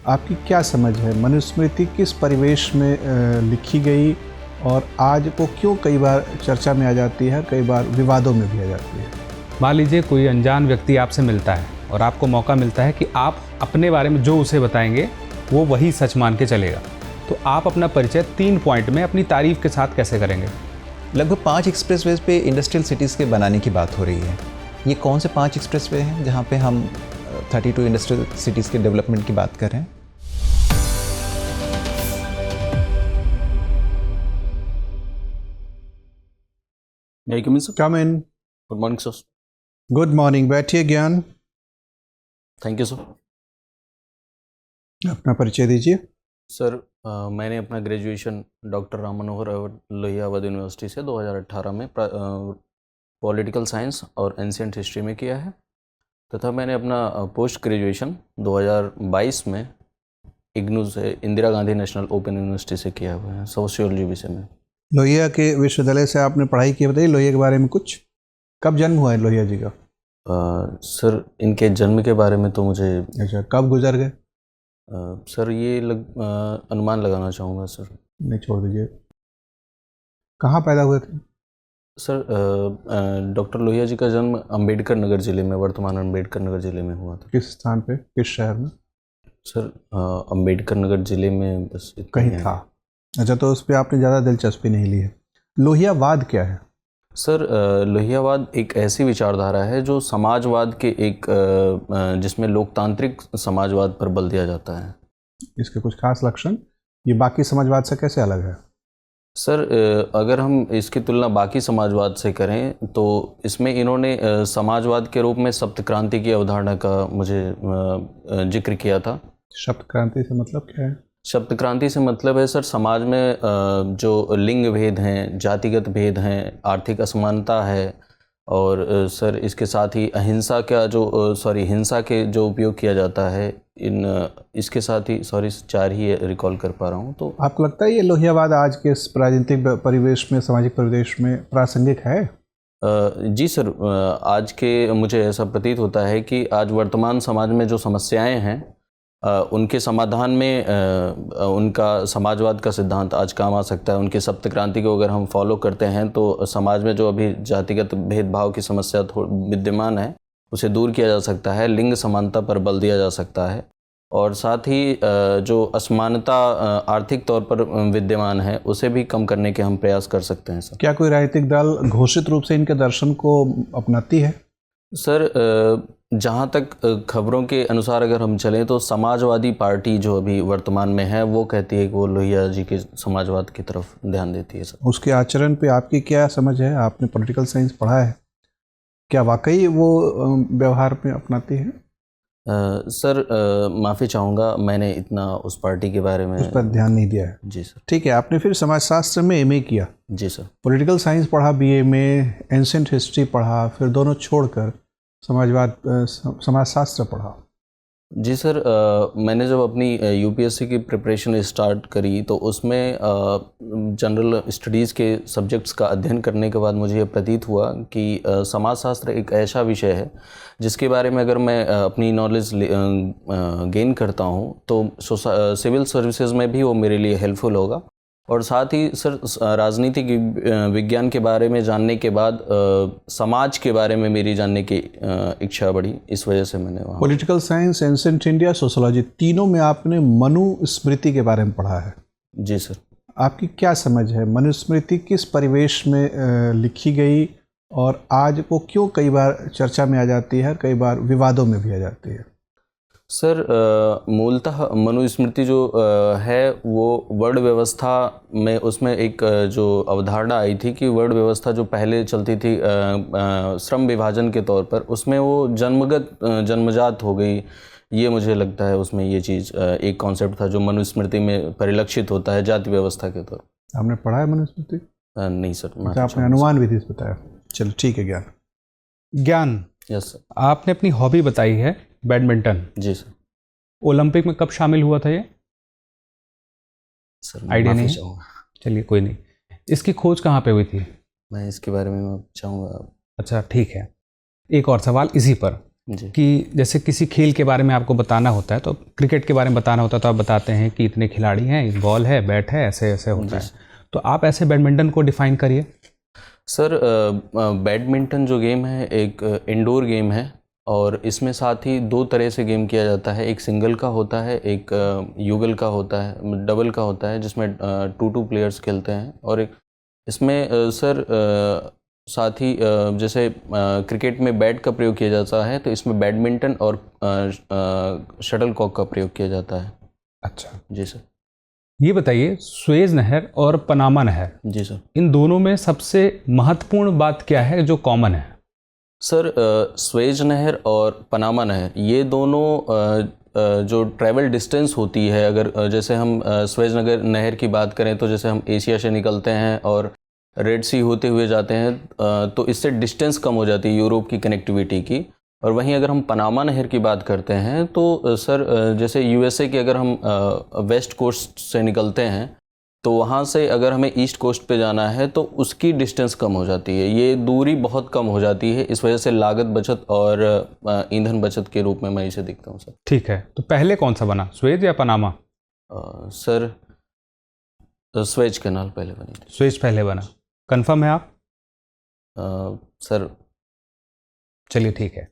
आपकी क्या समझ है, मनुस्मृति किस परिवेश में लिखी गई और आज वो क्यों कई बार चर्चा में आ जाती है, कई बार विवादों में भी आ जाती है? मान लीजिए कोई अनजान व्यक्ति आपसे मिलता है और आपको मौका मिलता है कि आप अपने बारे में जो उसे बताएंगे वो वही सच मान के चलेगा, तो आप अपना परिचय 3 पॉइंट में अपनी तारीफ के साथ कैसे करेंगे? लगभग 5 एक्सप्रेसवेज पे इंडस्ट्रियल सिटीज़ के बनाने की बात हो रही है। ये कौन से 5 एक्सप्रेसवे हैं जहाँ पे हम 32 इंडस्ट्रियल सिटीज़ के डेवलपमेंट की बात कर रहे हैं? May I come in, sir? Come in. Good morning, sir. Good morning, बैठिए। ज्ञान, Thank you, sir. अपना परिचय दीजिए। सर मैंने अपना graduation doctor Ram Manohar Lohia Awadh university से 2018 में पॉलिटिकल साइंस और एंशिएंट हिस्ट्री में किया है, तथा मैंने अपना पोस्ट ग्रेजुएशन 2022 में इग्नू से Indira Gandhi national open university से किया हुआ है सोशियोलॉजी विषय में। लोहिया के विश्वविद्यालय से आपने पढ़ाई की, बताइए लोहिया के बारे में कुछ। कब जन्म हुआ है लोहिया जी का? सर इनके जन्म के बारे में तो मुझे अच्छा, कब गुजर गए? सर ये अनुमान लगाना चाहूँगा सर। नहीं, छोड़ दीजिए। कहाँ पैदा हुए थे? सर डॉक्टर लोहिया जी का जन्म अंबेडकर नगर ज़िले में, वर्तमान अंबेडकर नगर ज़िले में हुआ था। किस स्थान पे, किस शहर में? सर अंबेडकर नगर ज़िले में बस कहीं था। अच्छा, तो उस पर आपने ज़्यादा दिलचस्पी नहीं ली है। लोहियावाद क्या है? सर लोहियावाद एक ऐसी विचारधारा है जो समाजवाद के जिसमें लोकतांत्रिक समाजवाद पर बल दिया जाता है। इसके कुछ खास लक्षण, ये बाकी समाजवाद से कैसे अलग है? सर अगर हम इसकी तुलना बाकी समाजवाद से करें तो इसमें इन्होंने समाजवाद के रूप में सप्त क्रांति की अवधारणा का मुझे जिक्र किया था। शब्द क्रांति से मतलब क्या है? शब्द क्रांति से मतलब है सर समाज में जो लिंग भेद हैं, जातिगत भेद हैं, आर्थिक असमानता है, और सर इसके साथ ही अहिंसा का हिंसा के जो उपयोग किया जाता है इसके साथ ही 4 ही रिकॉल कर पा रहा हूँ। तो आपको लगता है ये लोहियावाद आज के इस राजनीतिक परिवेश में, सामाजिक परिवेश में प्रासंगिक है? जी सर, आज के मुझे ऐसा प्रतीत होता है कि आज वर्तमान समाज में जो समस्याएं हैं उनके समाधान में उनका समाजवाद का सिद्धांत आज काम आ सकता है। उनकी सप्त क्रांति को अगर हम फॉलो करते हैं तो समाज में जो अभी जातिगत भेदभाव की समस्या विद्यमान है उसे दूर किया जा सकता है, लिंग समानता पर बल दिया जा सकता है, और साथ ही जो असमानता आर्थिक तौर पर विद्यमान है उसे भी कम करने के हम प्रयास कर सकते हैं सर। क्या कोई राजनीतिक दल घोषित रूप से इनके दर्शन को अपनाती है? सर जहाँ तक खबरों के अनुसार अगर हम चलें तो समाजवादी पार्टी जो अभी वर्तमान में है वो कहती है कि वो लोहिया जी के समाजवाद की तरफ ध्यान देती है सर। उसके आचरण पे आपकी क्या समझ है? आपने पॉलिटिकल साइंस पढ़ा है, क्या वाकई वो व्यवहार में अपनाती है? सर माफ़ी चाहूँगा, मैंने इतना उस पार्टी के बारे में उस पर ध्यान नहीं दिया है। जी सर। ठीक है, आपने फिर समाजशास्त्र में एमए किया? जी सर। पॉलिटिकल साइंस पढ़ा बीए में, एंशिएंट हिस्ट्री पढ़ा, फिर दोनों छोड़कर समाजशास्त्र पढ़ा। जी सर, मैंने जब अपनी यूपीएससी की प्रिपरेशन स्टार्ट करी तो उसमें जनरल स्टडीज़ के सब्जेक्ट्स का अध्ययन करने के बाद मुझे ये प्रतीत हुआ कि समाजशास्त्र एक ऐसा विषय है जिसके बारे में अगर मैं अपनी नॉलेज गेन करता हूँ तो सिविल सर्विसेज में भी वो मेरे लिए हेल्पफुल होगा, और साथ ही सर राजनीतिक विज्ञान के बारे में जानने के बाद समाज के बारे में मेरी जानने की इच्छा बढ़ी। इस वजह से मैंने वहाँ political science, ancient India, sociology, तीनों में आपने मनुस्मृति के बारे में पढ़ा है। जी सर। आपकी क्या समझ है, मनुस्मृति किस परिवेश में लिखी गई और आज वो क्यों कई बार चर्चा में आ जाती है, कई बार विवादों में भी आ जाती है? सर मूलतः मनुस्मृति जो है वो वर्ण व्यवस्था में, उसमें एक जो अवधारणा आई थी कि वर्ण व्यवस्था जो पहले चलती थी श्रम विभाजन के तौर पर, उसमें वो जन्मजात हो गई। ये मुझे लगता है उसमें ये चीज़ एक कॉन्सेप्ट था जो मनुस्मृति में परिलक्षित होता है जाति व्यवस्था के तौर पर। आपने पढ़ा है मनुस्मृति? नहीं सर। आपने अनुमान विधि से बताया। चलो ठीक है। ज्ञान, यस सर। आपने अपनी हॉबी बताई है बैडमिंटन। जी सर। ओलंपिक में कब शामिल हुआ था ये? सर आइडिया नहीं है? चलिए कोई नहीं। इसकी खोज कहाँ पे हुई थी? मैं इसके बारे में चाहूँगा। अच्छा ठीक है, एक और सवाल इसी पर। जी कि जैसे किसी खेल के बारे में आपको बताना होता है, तो क्रिकेट के बारे में बताना होता है तो आप बताते हैं कि इतने खिलाड़ी हैं, बॉल है, बैट है, ऐसे ऐसे होता है। तो आप ऐसे बैडमिंटन को डिफाइन करिए। सर, बैडमिंटन जो गेम है एक इंडोर गेम है और इसमें साथ ही दो तरह से गेम किया जाता है। एक सिंगल का होता है, एक युगल का होता है, डबल का होता है, जिसमें 2 प्लेयर्स खेलते हैं। और एक इसमें सर साथ ही जैसे क्रिकेट में बैट का प्रयोग किया जाता है, तो इसमें बैडमिंटन और शटल कॉक का प्रयोग किया जाता है। अच्छा जी सर। ये बताइए, सुएज नहर और पनामा नहर, जी सर। इन दोनों में सबसे महत्वपूर्ण बात क्या है जो कॉमन है? सर, सुएज नहर और पनामा नहर ये दोनों जो ट्रैवल डिस्टेंस होती है, अगर जैसे हम सुएज नहर की बात करें तो जैसे हम एशिया से निकलते हैं और रेड सी होते हुए जाते हैं, तो इससे डिस्टेंस कम हो जाती है यूरोप की कनेक्टिविटी की। और वहीं अगर हम पनामा नहर की बात करते हैं तो सर जैसे यूएसए के अगर हम वेस्ट कोस्ट से निकलते हैं तो वहाँ से अगर हमें ईस्ट कोस्ट पे जाना है तो उसकी डिस्टेंस कम हो जाती है, ये दूरी बहुत कम हो जाती है। इस वजह से लागत बचत और ईंधन बचत के रूप में मैं इसे देखता हूँ सर। ठीक है, तो पहले कौन सा बना, सुएज या पनामा? सर सुएज कैनाल पहले बनी थी। सुएज पहले बना, कंफर्म है आप? सर चलिए ठीक है।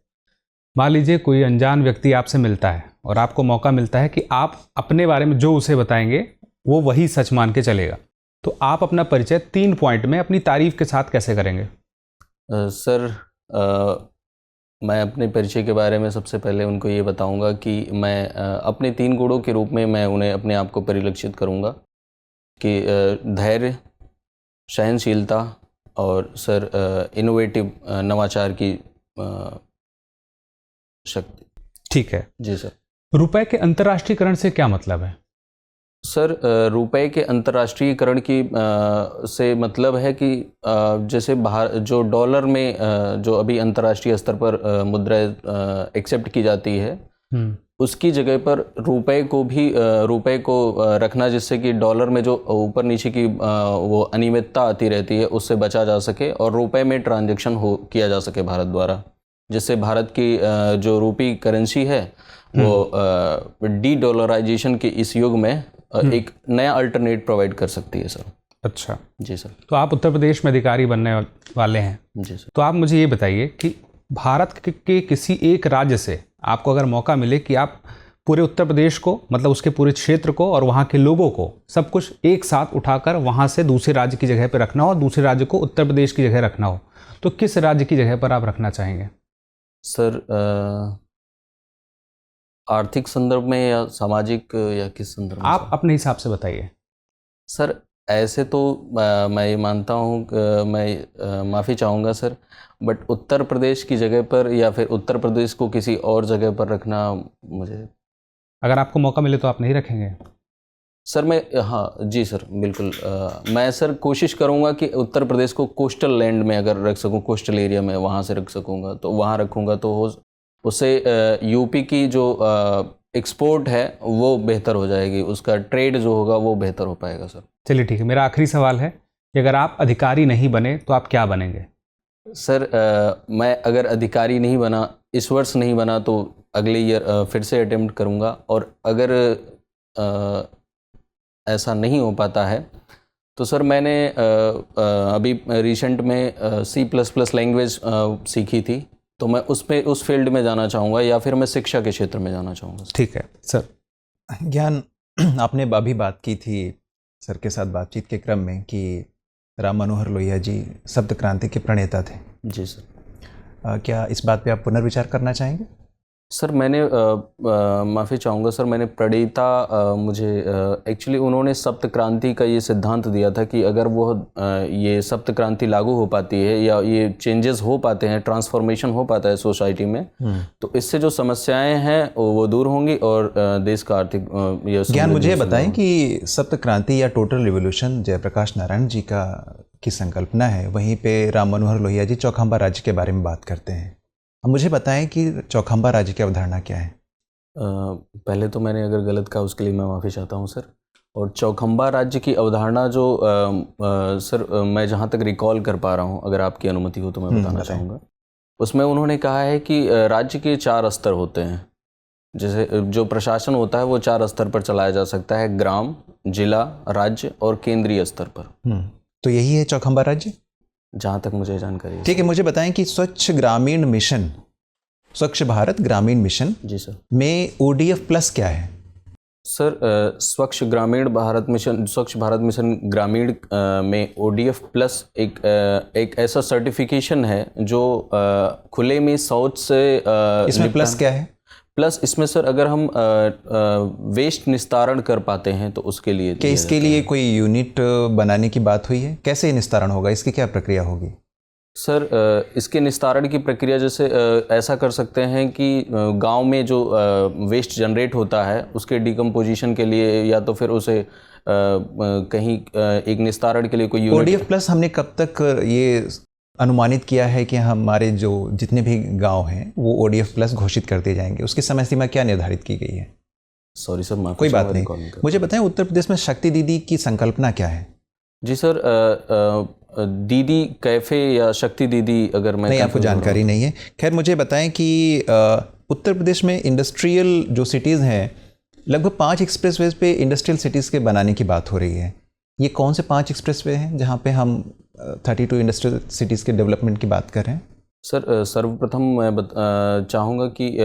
मान लीजिए कोई अनजान व्यक्ति आपसे मिलता है और आपको मौका मिलता है कि आप अपने बारे में जो उसे बताएंगे वो वही सच मान के चलेगा, तो आप अपना परिचय 3 पॉइंट में अपनी तारीफ के साथ कैसे करेंगे? सर, मैं अपने परिचय के बारे में सबसे पहले उनको ये बताऊंगा कि मैं अपने 3 गुणों के रूप में मैं उन्हें अपने आप को परिलक्षित करूंगा कि धैर्य, सहनशीलता और सर इनोवेटिव नवाचार की शक्ति। ठीक है जी सर। रुपए के अंतर्राष्ट्रीयकरण से क्या मतलब है? सर, रुपए के अंतर्राष्ट्रीयकरण की से मतलब है कि जैसे बाहर जो डॉलर में जो अभी अंतर्राष्ट्रीय स्तर पर मुद्राएं एक्सेप्ट की जाती है, उसकी जगह पर रुपए को रखना, जिससे कि डॉलर में जो ऊपर नीचे की वो अनियमितता आती रहती है उससे बचा जा सके और रुपए में ट्रांजैक्शन किया जा सके भारत द्वारा, जिससे भारत की जो रूपी करेंसी है वो डी डॉलराइजेशन के इस युग में एक नया अल्टरनेट प्रोवाइड कर सकती है सर। अच्छा जी सर। तो आप उत्तर प्रदेश में अधिकारी बनने वाले हैं। जी सर। तो आप मुझे ये बताइए कि भारत के किसी एक राज्य से आपको अगर मौका मिले कि आप पूरे उत्तर प्रदेश को, मतलब उसके पूरे क्षेत्र को और वहाँ के लोगों को सब कुछ एक साथ उठाकर वहाँ से दूसरे राज्य की जगह पर रखना हो और दूसरे राज्य को उत्तर प्रदेश की जगह रखना हो, तो किस राज्य की जगह पर आप रखना चाहेंगे? सर, आर्थिक संदर्भ में या सामाजिक या किस संदर्भ में? आप अपने हिसाब से बताइए। सर, ऐसे तो मैं ये मानता हूँ, मैं माफ़ी चाहूँगा सर, बट उत्तर प्रदेश की जगह पर या फिर उत्तर प्रदेश को किसी और जगह पर रखना मुझे। अगर आपको मौका मिले तो आप नहीं रखेंगे? सर हाँ जी सर, बिल्कुल। मैं सर कोशिश करूँगा कि उत्तर प्रदेश को कोस्टल लैंड में अगर रख सकूँ, कोस्टल एरिया में वहाँ से रख सकूँगा, तो वहाँ रखूँगा तो उससे यूपी की जो एक्सपोर्ट है वो बेहतर हो जाएगी, उसका ट्रेड जो होगा वो बेहतर हो पाएगा सर। चलिए ठीक है, मेरा आखिरी सवाल है कि अगर आप अधिकारी नहीं बने तो आप क्या बनेंगे? सर, मैं अगर अधिकारी नहीं बना, इस वर्ष नहीं बना, तो अगले ईयर फिर से अटेम्प्ट करूँगा। और अगर ऐसा नहीं हो पाता है तो सर मैंने अभी रिसेंट में C++ लैंग्वेज सीखी थी, तो मैं उस फील्ड में जाना चाहूँगा या फिर मैं शिक्षा के क्षेत्र में जाना चाहूँगा। ठीक है सर। ज्ञान, आपने अभी बात की थी सर के साथ बातचीत के क्रम में कि राम मनोहर लोहिया जी शब्द क्रांति के प्रणेता थे। जी सर। क्या इस बात पे आप पुनर्विचार करना चाहेंगे? सर, मैंने माफ़ी चाहूँगा सर, मैंने प्रणेता मुझे एक्चुअली उन्होंने सप्त क्रांति का ये सिद्धांत दिया था कि अगर वो ये सप्त क्रांति लागू हो पाती है या ये चेंजेस हो पाते हैं, ट्रांसफॉर्मेशन हो पाता है सोसाइटी में, तो इससे जो समस्याएं हैं वो दूर होंगी और देश का आर्थिक ज्ञान, मुझे बताएं कि सप्त क्रांति या टोटल रिवोल्यूशन जयप्रकाश नारायण जी की संकल्पना है, वहीं पे राम मनोहर लोहिया जी चौखंबा राज्य के बारे में बात करते हैं। अब मुझे बताएं कि चौखंबा राज्य की अवधारणा क्या है? पहले तो मैंने अगर गलत कहा उसके लिए मैं माफ़ी चाहता हूं सर। और चौखंबा राज्य की अवधारणा जो सर मैं जहां तक रिकॉल कर पा रहा हूं, अगर आपकी अनुमति हो तो मैं बताना चाहूँगा। उसमें उन्होंने कहा है कि राज्य के 4 स्तर होते हैं। जैसे जो प्रशासन होता है वो 4 स्तर पर चलाया जा सकता है, ग्राम, जिला, राज्य और केंद्रीय स्तर पर। तो यही है चौखंबा राज्य, जहाँ तक मुझे जानकारी है। ठीक है। मुझे बताएं कि स्वच्छ ग्रामीण मिशन, स्वच्छ भारत ग्रामीण मिशन जी सर। में ODF प्लस क्या है? सर स्वच्छ भारत मिशन ग्रामीण में ODF प्लस एक ऐसा सर्टिफिकेशन है जो खुले में शौच से इसमें प्लस क्या है? प्लस इसमें सर अगर हम वेस्ट निस्तारण कर पाते हैं तो उसके लिए क्या इसके लिए कोई यूनिट बनाने की बात हुई है? कैसे निस्तारण होगा, इसकी क्या प्रक्रिया होगी? सर इसके निस्तारण की प्रक्रिया जैसे ऐसा कर सकते हैं कि गांव में जो वेस्ट जनरेट होता है उसके डिकम्पोजिशन के लिए या तो फिर उसे कहीं एक निस्तारण के लिए कोई यूनिट। ODF प्लस हमने कब तक ये अनुमानित किया है कि हमारे जो जितने भी गांव हैं वो ODF प्लस घोषित कर दिए जाएंगे? उसकी समय सीमा क्या निर्धारित की गई है? सॉरी सर, कोई बात नहीं। मुझे बताएं उत्तर प्रदेश में शक्ति दीदी की संकल्पना क्या है? जी सर, दीदी कैफ़े या शक्ति दीदी अगर मैं नहीं, आपको जानकारी नहीं है। खैर मुझे बताएं कि उत्तर प्रदेश में इंडस्ट्रियल जो सिटीज़ हैं, लगभग 5 एक्सप्रेसवेज पे इंडस्ट्रियल सिटीज़ के बनाने की बात हो रही है। ये कौन से 5 एक्सप्रेसवे हैं जहाँ पे हम 32 इंडस्ट्रियल सिटीज़ के डेवलपमेंट की बात कर रहे हैं? सर सर्वप्रथम मैं चाहूँगा कि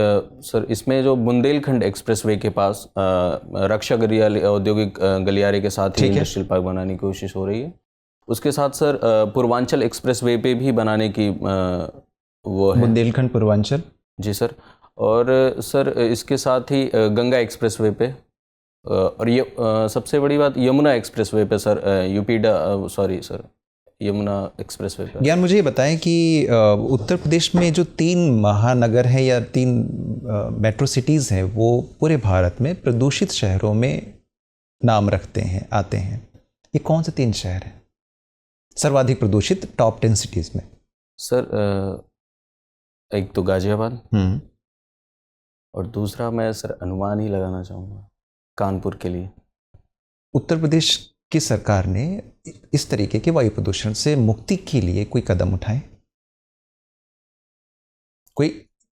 सर इसमें जो बुंदेलखंड एक्सप्रेसवे के पास रक्षा गलियारे औद्योगिक गलियारे के साथ ही इंडस्ट्रियल पार्क बनाने की कोशिश हो रही है। उसके साथ सर पूर्वांचल एक्सप्रेसवे पे भी बनाने की वो है। बुंदेलखंड पूर्वांचल? जी सर। और सर इसके साथ ही गंगा एक्सप्रेसवे पे और ये सबसे बड़ी बात यमुना एक्सप्रेसवे पे सर, यमुना एक्सप्रेसवे पे। ज्ञान, मुझे ये बताएं कि उत्तर प्रदेश में जो 3 महानगर हैं या 3 मेट्रो सिटीज़ हैं वो पूरे भारत में प्रदूषित शहरों में नाम रखते हैं, आते हैं। ये कौन से 3 शहर हैं सर्वाधिक प्रदूषित टॉप 10 सिटीज़ में? सर एक तो गाजियाबाद और दूसरा मैं सर अनुमान ही लगाना चाहूँगा कानपुर के लिए। उत्तर प्रदेश की सरकार ने इस तरीके के वायु प्रदूषण से मुक्ति के लिए कोई कदम उठाए? कोई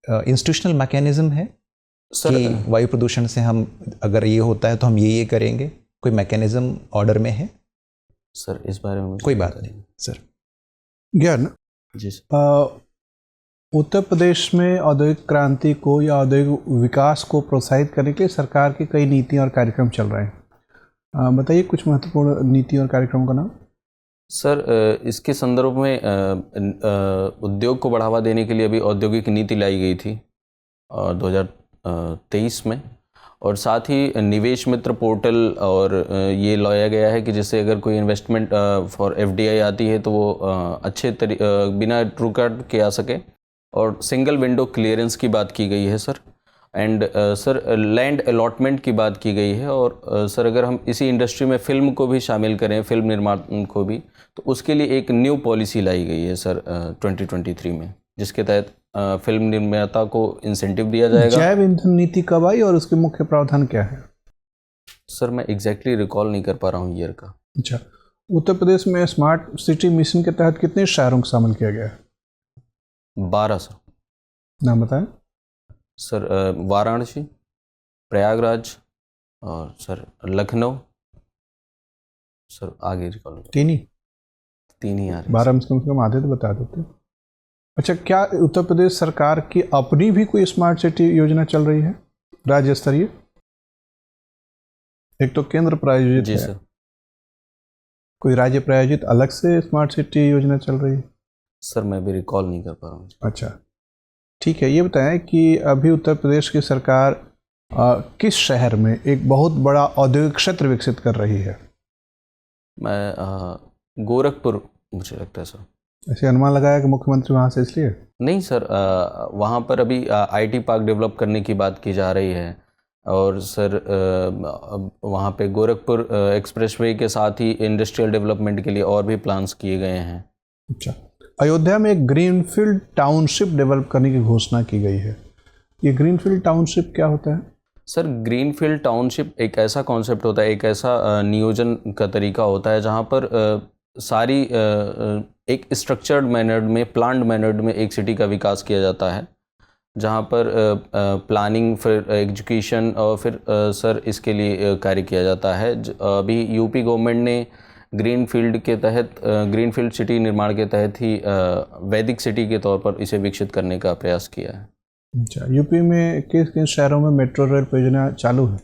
इंस्टीट्यूशनल मैकेनिज्म है सर कि वायु प्रदूषण से हम अगर ये होता है तो हम ये करेंगे? कोई मैकेनिज्म ऑर्डर में है? सर इस बारे में कोई बात नहीं सर। ज्ञान जी सर, उत्तर प्रदेश में औद्योगिक क्रांति को या औद्योगिक विकास को प्रोत्साहित करने के लिए सरकार की कई नीतियाँ और कार्यक्रम चल रहे हैं। बताइए कुछ महत्वपूर्ण नीति और कार्यक्रमों का नाम। सर इसके संदर्भ में उद्योग को बढ़ावा देने के लिए अभी औद्योगिक नीति लाई गई थी 2023 में, और साथ ही निवेश मित्र पोर्टल और ये लाया गया है कि जिससे अगर कोई इन्वेस्टमेंट फॉर FDI आती है तो वो अच्छे बिना रुकावट के आ सके। और सिंगल विंडो क्लियरेंस की बात की गई है sir. And sir land allotment की बात की गई है। और सर अगर हम इसी इंडस्ट्री में फिल्म को भी शामिल करें, फिल्म निर्माण को भी, तो उसके लिए एक न्यू पॉलिसी लाई गई है सर 2023 में, जिसके तहत फिल्म निर्माता को इंसेंटिव दिया जाएगा। जैव ईंधन नीति कब आई और उसके मुख्य प्रावधान क्या है? सर मैं एग्जैक्टली रिकॉल नहीं कर पा रहा हूँ ईयर का। अच्छा, उत्तर प्रदेश में स्मार्ट सिटी मिशन के तहत कितने शहरों को शामिल किया गया है? 12 सर। नाम बताएं। सर वाराणसी, प्रयागराज और सर लखनऊ। सर आगे रिकॉल 3 ही आ रहे। 12 में से कम आधे तो बता देते। अच्छा, क्या उत्तर प्रदेश सरकार की अपनी भी कोई स्मार्ट सिटी योजना चल रही है राज्य स्तरीय? एक तो केंद्र प्रायोजित जी है, सर। कोई राज्य प्रायोजित अलग से स्मार्ट सिटी योजना चल रही है? सर मैं भी रिकॉल नहीं कर पा रहा हूँ। अच्छा ठीक है, ये बताएं कि अभी उत्तर प्रदेश की सरकार किस शहर में एक बहुत बड़ा औद्योगिक क्षेत्र विकसित कर रही है? मैं गोरखपुर, मुझे लगता है सर। ऐसे अनुमान लगाया कि मुख्यमंत्री वहाँ से इसलिए? नहीं सर, वहाँ पर अभी IT पार्क डेवलप करने की बात की जा रही है। और सर वहाँ पे गोरखपुर एक्सप्रेसवे के साथ ही इंडस्ट्रियल डेवलपमेंट के लिए और भी प्लान्स किए गए हैं। अच्छा, अयोध्या में एक ग्रीनफील्ड टाउनशिप डेवलप करने की घोषणा की गई है। ये ग्रीनफील्ड टाउनशिप क्या होता है? सर ग्रीनफील्ड टाउनशिप एक ऐसा कॉन्सेप्ट होता है, एक ऐसा नियोजन का तरीका होता है जहाँ पर सारी एक स्ट्रक्चर्ड मैनर्ड में, प्लान्ड मैनर्ड में एक सिटी का विकास किया जाता है, जहाँ पर प्लानिंग, फिर एजुकेशन और फिर सर इसके लिए कार्य किया जाता है। अभी यूपी गवर्नमेंट ने ग्रीनफील्ड के तहत, ग्रीनफील्ड सिटी निर्माण के तहत ही वैदिक सिटी के तौर पर इसे विकसित करने का प्रयास किया है। अच्छा, यूपी में किस किस शहरों में मेट्रो रेल परियोजना चालू है?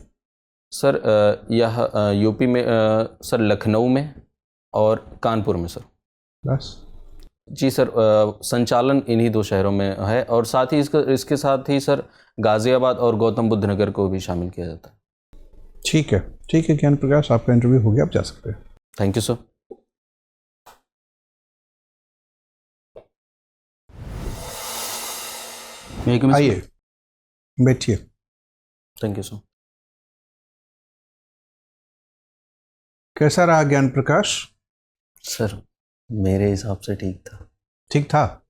सर यह यूपी में सर लखनऊ में और कानपुर में सर। बस जी सर, संचालन इन्हीं 2 शहरों में है, और साथ ही इसके साथ ही सर गाज़ियाबाद और गौतम बुद्ध नगर को भी शामिल किया जाता है। ठीक है ज्ञान प्रकाश, आपका इंटरव्यू हो गया, आप जा सकते हैं। Thank you sir. आइए, बैठिए। Thank you sir. कैसा रहा ज्ञान प्रकाश? सर मेरे हिसाब से ठीक था। ठीक था?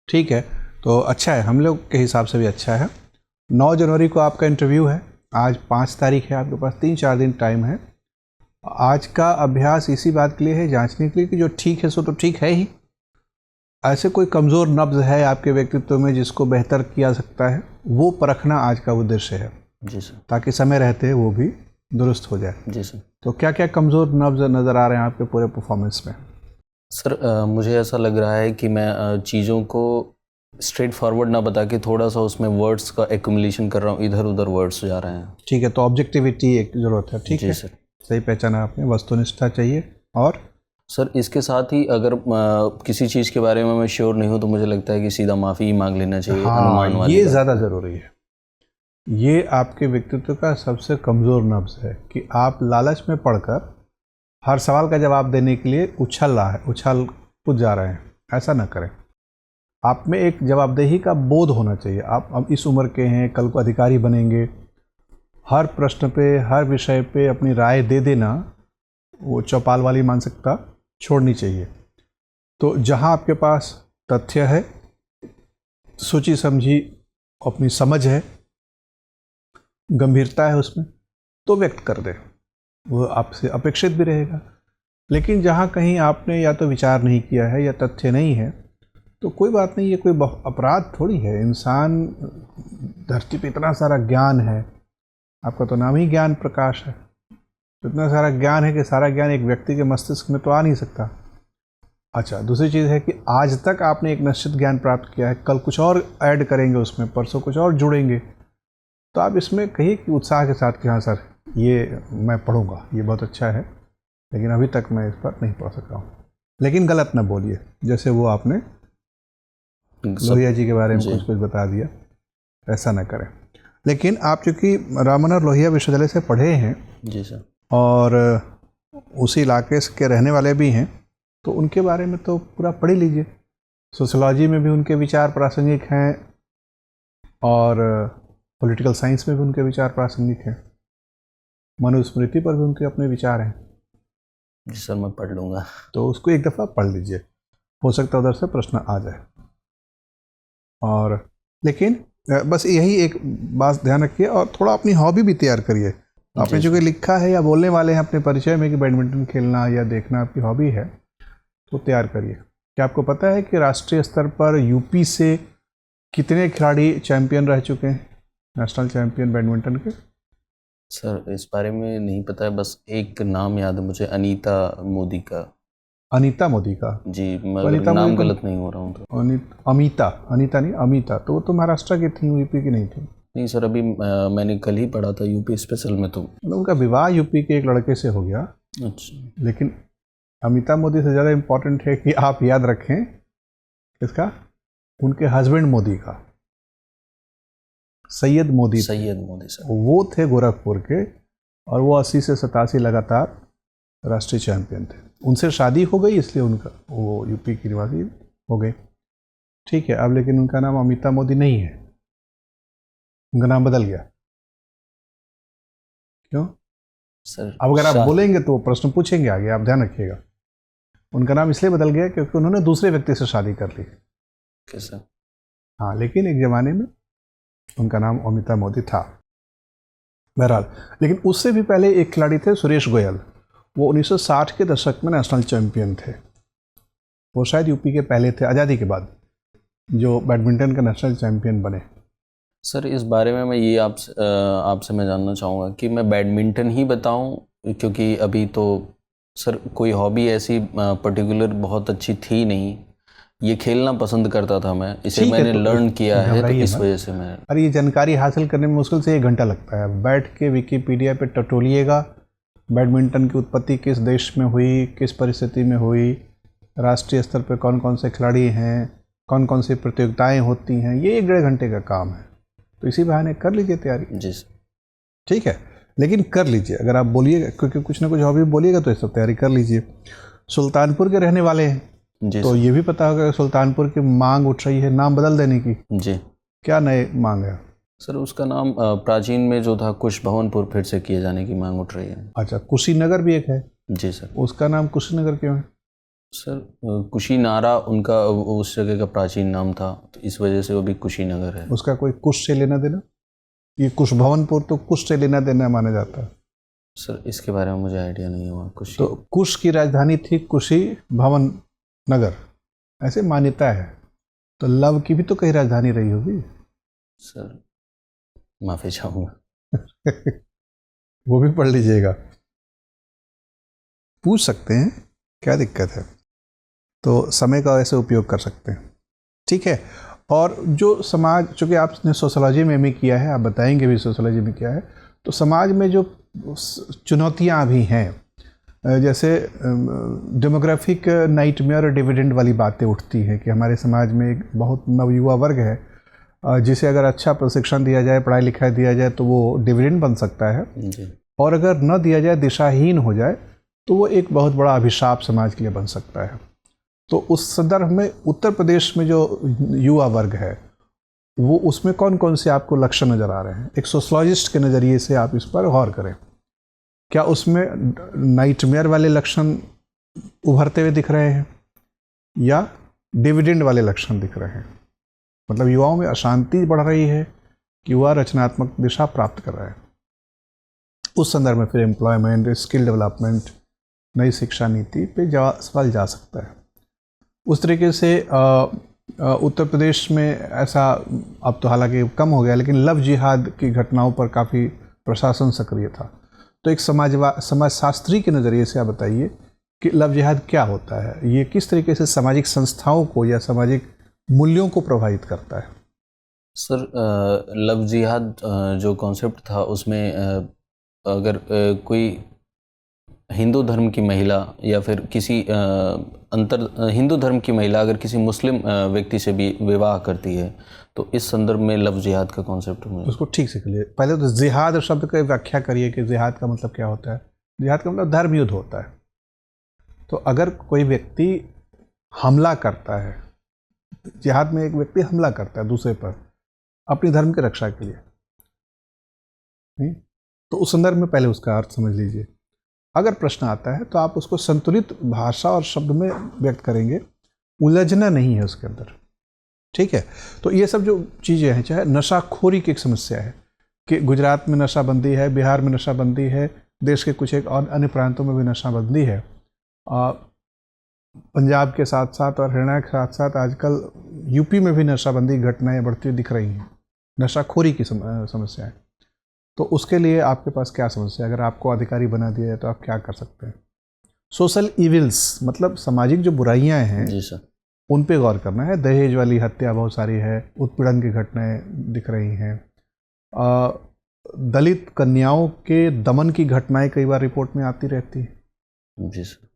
ठीक है, तो अच्छा है, हम लोग के हिसाब से भी अच्छा है। 9 जनवरी को आपका इंटरव्यू है, आज 5 तारीख है, आपके पास 3-4 दिन टाइम है। आज का अभ्यास इसी बात के लिए है, जांचने के लिए कि जो ठीक है सो तो ठीक है ही, ऐसे कोई कमज़ोर नब्ज़ है आपके व्यक्तित्व में जिसको बेहतर किया सकता है, वो परखना आज का उद्देश्य है। जी सर। ताकि समय रहते वो भी दुरुस्त हो जाए। जी सर। तो क्या क्या कमज़ोर नब्ज़ नज़र आ रहे हैं आपके पूरे परफॉर्मेंस में? सर मुझे ऐसा लग रहा है कि मैं चीज़ों को स्ट्रेट फॉरवर्ड ना बता के थोड़ा सा उसमें वर्ड्स का एक्युमुलेशन कर रहा हूँ, इधर उधर वर्ड्स जा रहे हैं। ठीक है, तो ऑब्जेक्टिविटी एक ज़रूरत है। ठीक है सर, सही पहचाना आपने, वस्तुनिष्ठता चाहिए। और सर इसके साथ ही अगर किसी चीज़ के बारे में मैं श्योर नहीं हूँ तो मुझे लगता है कि सीधा माफ़ी ही मांग लेना चाहिए। अनुमान हाँ, वाली ये बात। ज़्यादा ज़रूरी है। ये आपके व्यक्तित्व का सबसे कमज़ोर नब्ज़ है कि आप लालच में पड़कर हर सवाल का जवाब देने के लिए उछल कूद जा रहे हैं। ऐसा ना करें। आप में एक जवाबदेही का बोध होना चाहिए। आप अब इस उम्र के हैं, कल को अधिकारी बनेंगे। हर प्रश्न पे, हर विषय पे अपनी राय दे देना, वो चौपाल वाली मानसिकता छोड़नी चाहिए। तो जहाँ आपके पास तथ्य है, सोची समझी अपनी समझ है, गंभीरता है उसमें, तो व्यक्त कर दे, वो आपसे अपेक्षित भी रहेगा। लेकिन जहाँ कहीं आपने या तो विचार नहीं किया है या तथ्य नहीं है, तो कोई बात नहीं, ये कोई अपराध थोड़ी है। इंसान, धरती पे इतना सारा ज्ञान है, आपका तो नाम ही ज्ञान प्रकाश है, तो इतना सारा ज्ञान है कि सारा ज्ञान एक व्यक्ति के मस्तिष्क में तो आ नहीं सकता। अच्छा, दूसरी चीज़ है कि आज तक आपने एक निश्चित ज्ञान प्राप्त किया है, कल कुछ और ऐड करेंगे उसमें, परसों कुछ और जुड़ेंगे, तो आप इसमें कहिए कि उत्साह के साथ कि हाँ सर, ये मैं पढ़ूंगा, ये बहुत अच्छा है, लेकिन अभी तक मैं इस पर नहीं पढ़ सका हूँ। लेकिन गलत ना बोलिए, जैसे वो आपने लोहिया जी के बारे में कुछ बता दिया, ऐसा ना करें। लेकिन आप चूँकि राम मनोहर लोहिया विश्वविद्यालय से पढ़े हैं जी सर, और उसी इलाके के रहने वाले भी हैं, तो उनके बारे में तो पूरा पढ़ ही लीजिए। सोशियोलॉजी में भी उनके विचार प्रासंगिक हैं और पॉलिटिकल साइंस में भी उनके विचार प्रासंगिक हैं, मनुस्मृति पर भी उनके अपने विचार हैं। जी सर, मैं पढ़ लूँगा। तो उसको एक दफ़ा पढ़ लीजिए, हो सकता है उधर से प्रश्न आ जाए। और लेकिन बस यही एक बात ध्यान रखिए, और थोड़ा अपनी हॉबी भी तैयार करिए। आपने जो कि लिखा है या बोलने वाले हैं अपने परिचय में कि बैडमिंटन खेलना या देखना आपकी हॉबी है, तो तैयार करिए। क्या आपको पता है कि राष्ट्रीय स्तर पर यूपी से कितने खिलाड़ी चैंपियन रह चुके हैं, नेशनल चैंपियन बैडमिंटन के? सर इस बारे में नहीं पता है, बस एक नाम याद है मुझे, अनीता मोदी का। अनीता मोदी का? जी, मैं नाम गलत नहीं हो रहा हूँ तो। अनीता नहीं, अमिता, तो वो तो महाराष्ट्र की थी, यूपी की नहीं थी। नहीं सर, अभी मैंने कल ही पढ़ा था यूपी स्पेशल में, तो उनका विवाह यूपी के एक लड़के से हो गया। अच्छा, लेकिन अमिता मोदी से ज़्यादा इम्पोर्टेंट है कि आप याद रखें किसका, उनके हस्बैंड मोदी का, सैयद मोदी सर, वो थे गोरखपुर के, और वो 80 से 87 लगातार राष्ट्रीय चैंपियन थे। उनसे शादी हो गई, इसलिए उनका वो यूपी की निवासी हो गए। ठीक है, अब लेकिन उनका नाम अमिता मोदी नहीं है, उनका नाम बदल गया। क्यों सर? अब अगर आप बोलेंगे तो प्रश्न पूछेंगे आगे, आप ध्यान रखिएगा। उनका नाम इसलिए बदल गया क्योंकि उन्होंने दूसरे व्यक्ति से शादी कर ली। कैसा? हाँ, लेकिन एक ज़माने में उनका नाम अमिता मोदी था। बहरहाल, लेकिन उससे भी पहले एक खिलाड़ी थे, सुरेश गोयल। वो 1960 के दशक में नेशनल चैंपियन थे। वो शायद यूपी के पहले थे आज़ादी के बाद जो बैडमिंटन का नेशनल चैम्पियन बने। सर इस बारे में मैं ये आपसे मैं जानना चाहूँगा कि मैं बैडमिंटन ही बताऊँ, क्योंकि अभी तो सर कोई हॉबी ऐसी पर्टिकुलर बहुत अच्छी थी नहीं, ये खेलना पसंद करता था मैं, इसे ठीक है, मैंने तो लर्न किया है, तो घबराइए इस मत। वजह से मैं अरे ये जानकारी हासिल करने में मुश्किल से 1 घंटा लगता है। बैठ के विकिपीडिया पे टटोलिएगा, बैडमिंटन की उत्पत्ति किस देश में हुई, किस परिस्थिति में हुई, राष्ट्रीय स्तर पे कौन कौन से खिलाड़ी हैं, कौन कौन सी प्रतियोगिताएं होती हैं, ये 1 डेढ़ घंटे का काम है। तो इसी बहाने कर लीजिए तैयारी। जी सर। ठीक है, लेकिन कर लीजिए। अगर आप बोलिएगा, क्योंकि कुछ ना कुछ हॉबी बोलिएगा तो ये सब तैयारी कर लीजिए। सुल्तानपुर के रहने वाले हैं जी तो ये भी पता होगा कि सुल्तानपुर की मांग उठ रही है नाम बदल देने की। जी क्या नए मांग है? सर उसका नाम प्राचीन में जो था कुश भवनपुर फिर से किए जाने की मांग उठ रही है। अच्छा, कुशीनगर भी एक है, जी सर। उसका नाम कुशीनगर क्यों है? सर कुशीनारा उनका उस जगह का प्राचीन नाम था, तो इस वजह से वो भी कुशीनगर है। उसका कोई कुश से लेना देना? ये कुश भवनपुर तो कुश से लेना देना माना जाता है। सर इसके बारे में मुझे आइडिया नहीं हुआ कुछ। तो कुश की राजधानी थी कुशी भवन नगर, ऐसे मान्यता है। तो लव की भी तो कहीं राजधानी रही होगी। सर माफ़ी चाहूँगा। वो भी पढ़ लीजिएगा, पूछ सकते हैं, क्या दिक्कत है। तो समय का वैसे उपयोग कर सकते हैं। ठीक है। और जो समाज, चूँकि आपने सोशोलॉजी में एमए किया है, आप बताएंगे भी सोशोलॉजी में क्या है, तो समाज में जो चुनौतियाँ अभी हैं, जैसे डेमोग्राफिक नाइटमेयर और डिविडेंड वाली बातें उठती हैं कि हमारे समाज में एक बहुत नवयुवा वर्ग है जिसे अगर अच्छा प्रशिक्षण दिया जाए, पढ़ाई लिखाई दिया जाए तो वो डिविडेंड बन सकता है, जी। और अगर न दिया जाए, दिशाहीन हो जाए, तो वो एक बहुत बड़ा अभिशाप समाज के लिए बन सकता है। तो उस संदर्भ में उत्तर प्रदेश में जो युवा वर्ग है वो, उसमें कौन कौन से आपको लक्षण नज़र आ रहे हैं? एक सोशलॉजिस्ट के नज़रिए से आप इस पर गौर करें। क्या उसमें नाइटमेयर वाले लक्षण उभरते हुए दिख रहे हैं या डिविडेंड वाले लक्षण दिख रहे हैं? मतलब युवाओं में अशांति बढ़ रही है कि युवा रचनात्मक दिशा प्राप्त कर रहा है। उस संदर्भ में फिर एम्प्लॉयमेंट, स्किल डेवलपमेंट, नई शिक्षा नीति पे सवाल जा सकता है। उस तरीके से उत्तर प्रदेश में ऐसा, अब तो हालांकि कम हो गया, लेकिन लव जिहाद की घटनाओं पर काफ़ी प्रशासन सक्रिय था। तो एक समाजशास्त्री के नज़रिए से आप बताइए कि लव जिहाद क्या होता है, ये किस तरीके से सामाजिक संस्थाओं को या सामाजिक मूल्यों को प्रभावित करता है? सर लव जिहाद जो कॉन्सेप्ट था उसमें अगर कोई हिंदू धर्म की महिला या फिर किसी हिंदू धर्म की महिला अगर किसी मुस्लिम व्यक्ति से भी विवाह करती है तो इस संदर्भ में लव जिहाद का कॉन्सेप्ट है। उसको ठीक से करिए। पहले तो जिहाद शब्द की व्याख्या करिए कि जिहाद का मतलब क्या होता है। जिहाद का मतलब धर्म युद्ध होता है। तो अगर कोई व्यक्ति हमला करता है, जिहाद में एक व्यक्ति हमला करता है दूसरे पर अपनी धर्म की रक्षा के लिए, नहीं? तो उस संदर्भ में पहले उसका अर्थ समझ लीजिए। अगर प्रश्न आता है तो आप उसको संतुलित भाषा और शब्द में व्यक्त करेंगे, उलझना नहीं है उसके अंदर। ठीक है। तो ये सब जो चीज़ें हैं, चाहे नशाखोरी की एक समस्या है कि गुजरात में नशाबंदी है, बिहार में नशाबंदी है, देश के कुछ एक और अन्य प्रांतों में भी नशाबंदी है, पंजाब के साथ साथ और हरियाणा के साथ साथ आजकल यूपी में भी नशाबंदी घटनाएं बढ़ती हुई दिख रही हैं, नशाखोरी की समस्या है। तो उसके लिए आपके पास क्या समस्या है? अगर आपको अधिकारी बना दिया है तो आप क्या कर सकते हैं? सोशल इविल्स मतलब सामाजिक जो बुराइयां हैं जी सर, उन पे गौर करना है। दहेज वाली हत्या बहुत सारी है, उत्पीड़न की घटनाएं दिख रही हैं, दलित कन्याओं के दमन की घटनाएं कई बार रिपोर्ट में आती रहती हैं। जी सर।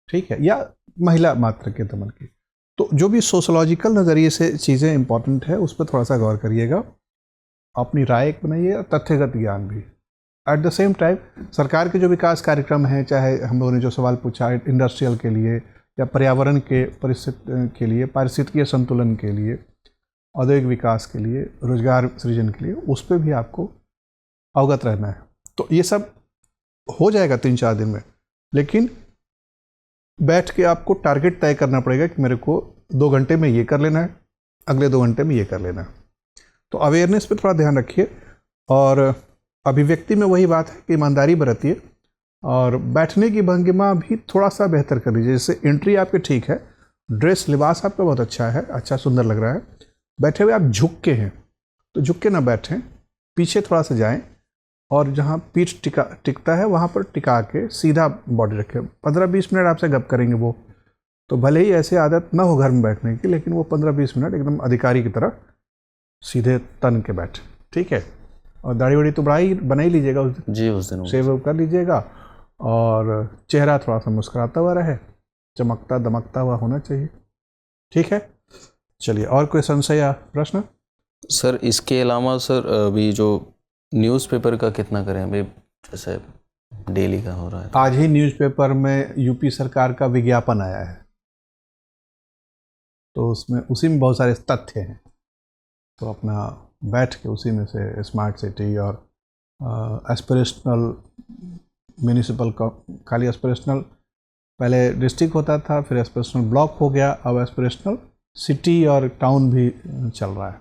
ठीक है। या महिला मात्र के दमन की। तो जो भी सोशोलॉजिकल नज़रिए से चीज़ें इंपॉर्टेंट है उस पर थोड़ा सा गौर करिएगा, अपनी राय बनाइए और तथ्यगत ज्ञान भी। एट द सेम टाइम सरकार के जो विकास कार्यक्रम हैं, चाहे हम लोगों ने जो सवाल पूछा इंडस्ट्रियल के लिए या पर्यावरण के परिस्थिति के लिए, पारिस्थितिकीय संतुलन के लिए, औद्योगिक विकास के लिए, रोजगार सृजन के लिए, उस पर भी आपको अवगत रहना है। तो ये सब हो जाएगा 3-4 दिन में, लेकिन बैठ के आपको टारगेट तय करना पड़ेगा कि मेरे को 2 घंटे में ये कर लेना है, अगले 2 घंटे में ये कर लेना है। तो अवेयरनेस पे थोड़ा ध्यान रखिए और अभिव्यक्ति में वही बात है कि ईमानदारी बरतिए और बैठने की भंगिमा भी थोड़ा सा बेहतर कर लीजिए। जैसे एंट्री आपकी ठीक है ड्रेस लिबास आपका बहुत अच्छा है, अच्छा सुंदर लग रहा है। बैठे हुए आप झुक के हैं, तो झुक के ना बैठें, पीछे थोड़ा सा जाएं और जहाँ पीठ टिकता है वहाँ पर टिका के सीधा बॉडी रखें। 15-20 मिनट आपसे गप करेंगे वो, तो भले ही ऐसे आदत ना हो घर में बैठने की, लेकिन वो 15-20 मिनट एकदम अधिकारी की तरह सीधे तन के बैठे, ठीक है। और दाढ़ी वाड़ी तो बना ही लीजिएगा उस दिन, जी उस दिन सेव कर लीजिएगा, और चेहरा थोड़ा सा मुस्कुराता हुआ रहे, चमकता दमकता हुआ होना चाहिए, ठीक है। चलिए, और कोई संशय या प्रश्न? सर इसके अलावा सर अभी जो न्यूज़पेपर का कितना करें, अभी जैसे डेली का हो रहा है? आज ही न्यूज़पेपर में यूपी सरकार का विज्ञापन आया है, तो उसी में बहुत सारे तथ्य हैं, तो अपना बैठ के उसी में से स्मार्ट सिटी और एस्पिरेशनल म्यूनिसिपल का, खाली एस्पिरेशनल पहले डिस्ट्रिक्ट होता था, फिर एस्पिरेशनल ब्लॉक हो गया, अब एस्पिरेशनल सिटी और टाउन भी चल रहा है,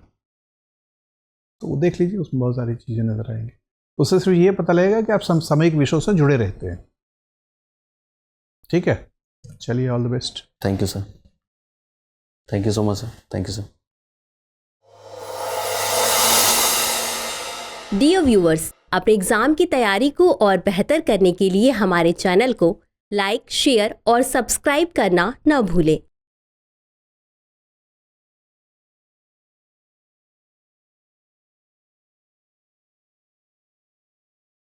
तो वो देख लीजिए, उसमें बहुत सारी चीज़ें नजर आएंगी। उससे सिर्फ ये पता लगेगा कि आप समसामयिक विषयों से जुड़े रहते हैं, ठीक है। चलिए, all the best. Thank you sir, thank you so much sir, thank you sir. Dear viewers, अपने एग्जाम की तैयारी को और बेहतर करने के लिए हमारे चैनल को लाइक, शेयर और सब्सक्राइब करना न भूलें।